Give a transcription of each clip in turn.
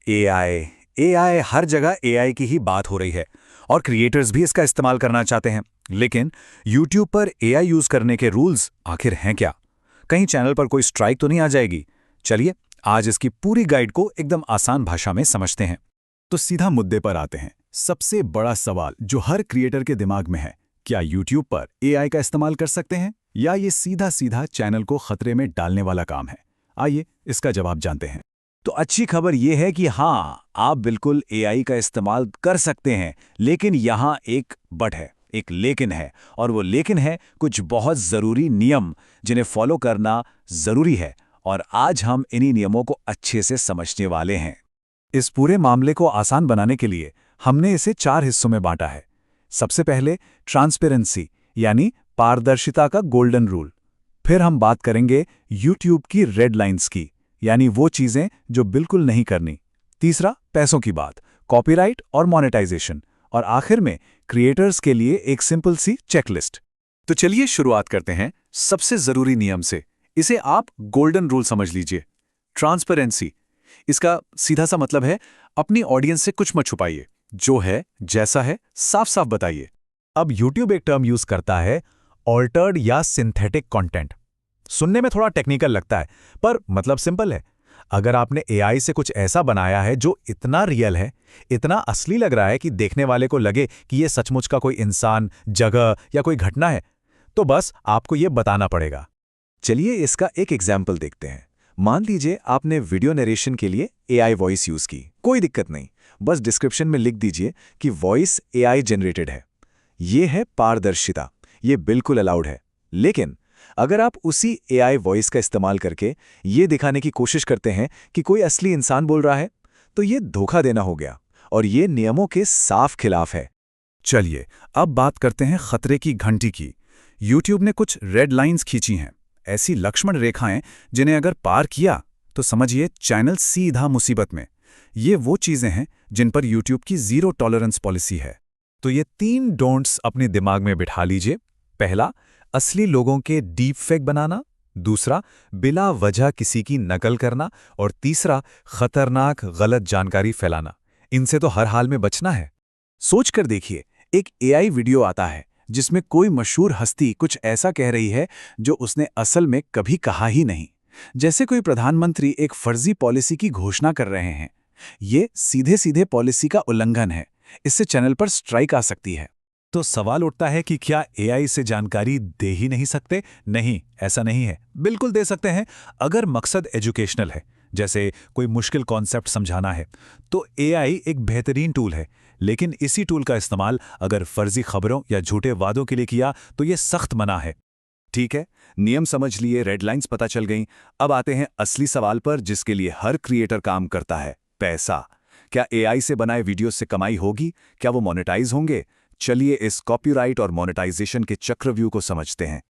AI AI हर जगह AI की ही बात हो रही है और क्रिएटर्स भी इसका इस्तेमाल करना चाहते हैं। लेकिन यूट्यूब पर एआई यूज करने के रूल्स आखिर हैं क्या? कहीं चैनल पर कोई स्ट्राइक तो नहीं आ जाएगी? चलिए आज इसकी पूरी गाइड को एकदम आसान भाषा में समझते हैं। तो सीधा मुद्दे पर आते हैं। सबसे बड़ा सवाल जो हर क्रिएटर के दिमाग में है, क्या यूट्यूब पर एआई का इस्तेमाल कर सकते हैं या ये सीधा सीधा चैनल को खतरे में डालने वाला काम है? आइए इसका जवाब जानते हैं। तो अच्छी खबर यह है कि हाँ, आप बिल्कुल एआई का इस्तेमाल कर सकते हैं, लेकिन यहाँ एक बट है, एक लेकिन है, और वो लेकिन है कुछ बहुत ज़रूरी नियम जिन्हें फॉलो करना ज़रूरी है। और आज हम इन्हीं नियमों को अच्छे से समझने वाले हैं। इस पूरे मामले को आसान बनाने के लिए हमने इसे 4 हिस्सों में बांटा है। सबसे पहले ट्रांसपेरेंसी यानी पारदर्शिता का गोल्डन रूल। फिर हम बात करेंगे यूट्यूब की रेड लाइंस की, यानी वो चीजें जो बिल्कुल नहीं करनी। तीसरा, पैसों की बात, कॉपीराइट और मोनेटाइजेशन। और आखिर में क्रिएटर्स के लिए एक सिंपल सी चेकलिस्ट। तो चलिए शुरुआत करते हैं सबसे जरूरी नियम से। इसे आप गोल्डन रूल समझ लीजिए। ट्रांसपेरेंसी, इसका सीधा सा मतलब है अपनी ऑडियंस से कुछ मत छुपाइए, जो है जैसा है साफ साफ बताइए। अब YouTube एक टर्म यूज करता है, ऑल्टर्ड या सिंथेटिक कंटेंट। सुनने में थोड़ा टेक्निकल लगता है, पर मतलब सिंपल है। अगर आपने एआई से कुछ ऐसा बनाया है जो इतना रियल है, इतना असली लग रहा है कि देखने वाले को लगे कि ये सचमुच का कोई इंसान, जगह या कोई घटना है, तो बस आपको ये बताना पड़ेगा। चलिए इसका एक एग्जाम्पल देखते हैं। मान लीजिए आपने वीडियो नरेशन के लिए एआई वॉइस यूज की। कोई दिक्कत नहीं, बस डिस्क्रिप्शन में लिख दीजिए कि वॉइस एआई जनरेटेड है। ये है पारदर्शिता, ये बिल्कुल अलाउड है। लेकिन अगर आप उसी एआई वॉइस का इस्तेमाल करके ये दिखाने की कोशिश करते हैं कि कोई असली इंसान बोल रहा है, तो ये धोखा देना हो गया और ये नियमों के साफ खिलाफ है। चलिए अब बात करते हैं खतरे की घंटी की। YouTube ने कुछ रेड लाइंस खींची हैं, ऐसी लक्ष्मण रेखाएं जिन्हें अगर पार किया तो समझिए चैनल सीधा मुसीबत में। ये वो चीजें हैं जिन पर YouTube की जीरो टॉलरेंस पॉलिसी है। तो ये 3 डोंट्स अपने दिमाग में बिठा लीजिए। पहला, असली लोगों के डीप फेक बनाना। दूसरा, बिला वजह किसी की नकल करना। और तीसरा, खतरनाक गलत जानकारी फैलाना। इनसे तो हर हाल में बचना है। सोच कर देखिए, एक एआई वीडियो आता है जिसमें कोई मशहूर हस्ती कुछ ऐसा कह रही है जो उसने असल में कभी कहा ही नहीं। जैसे कोई प्रधानमंत्री एक फर्जी पॉलिसी की घोषणा कर रहे हैं। ये सीधे सीधे पॉलिसी का उल्लंघन है। इससे चैनल पर स्ट्राइक आ सकती है। तो सवाल उठता है कि क्या एआई से जानकारी दे ही नहीं सकते? नहीं, ऐसा नहीं है। बिल्कुल दे सकते हैं, अगर मकसद एजुकेशनल है, जैसे कोई मुश्किल कॉन्सेप्ट समझाना है, तो एआई एक बेहतरीन टूल है। लेकिन इसी टूल का इस्तेमाल अगर फर्जी खबरों या झूठे वादों के लिए किया तो ये सख्त मना है। ठीक है, नियम समझ लिए, रेडलाइंस पता चल गईं। अब आते हैं असली सवाल पर जिसके लिए हर क्रिएटर काम करता है, पैसा। क्या एआई से बनाए वीडियो से कमाई होगी? क्या वो मोनेटाइज होंगे? चलिए इस कॉपीराइट और मोनेटाइजेशन के चक्रव्यूह को समझते हैं।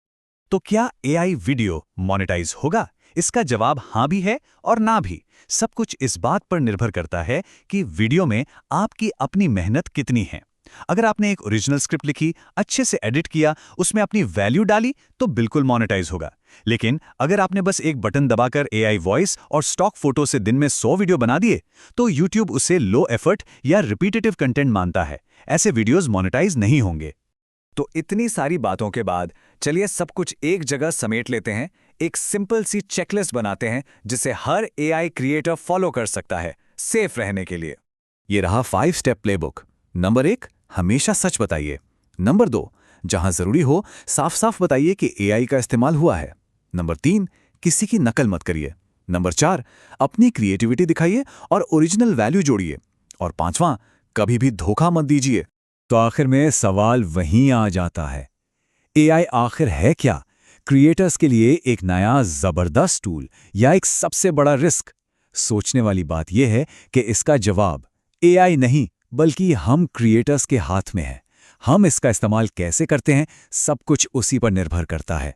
तो क्या एआई वीडियो मोनेटाइज होगा? इसका जवाब हाँ भी है और ना भी। सब कुछ इस बात पर निर्भर करता है कि वीडियो में आपकी अपनी मेहनत कितनी है। अगर आपने एक ओरिजिनल स्क्रिप्ट लिखी, अच्छे से एडिट किया, उसमें अपनी वैल्यू डाली, तो बिल्कुल मोनेटाइज होगा। लेकिन अगर आपने बस एक बटन दबाकर एआई वॉइस और स्टॉक फोटो से दिन में 100 वीडियो बना दिए, तो यूट्यूब उसे लो एफर्ट या रिपीटेटिव कंटेंट मानता है। ऐसे वीडियोस मोनेटाइज नहीं होंगे। तो इतनी सारी बातों के बाद चलिए सब कुछ एक जगह समेट लेते हैं, एक सिंपल सी चेकलिस्ट बनाते हैं जिसे हर एआई क्रिएटर फॉलो कर सकता है सेफ रहने के लिए। ये रहा 5 स्टेप प्लेबुक। नंबर 1, हमेशा सच बताइए। नंबर 2, जहां जरूरी हो साफ साफ बताइए कि एआई का इस्तेमाल हुआ है। नंबर 3, किसी की नकल मत करिए। नंबर 4, अपनी क्रिएटिविटी दिखाइए और ओरिजिनल वैल्यू जोड़िए। और 5वां, कभी भी धोखा मत दीजिए। तो आखिर में सवाल वहीं आ जाता है, एआई आखिर है क्या? क्रिएटर्स के लिए एक नया जबरदस्त टूल या एक सबसे बड़ा रिस्क? सोचने वाली बात यह है कि इसका जवाब एआई नहीं बल्कि हम क्रिएटर्स के हाथ में है। हम इसका इस्तेमाल कैसे करते हैं, सब कुछ उसी पर निर्भर करता है।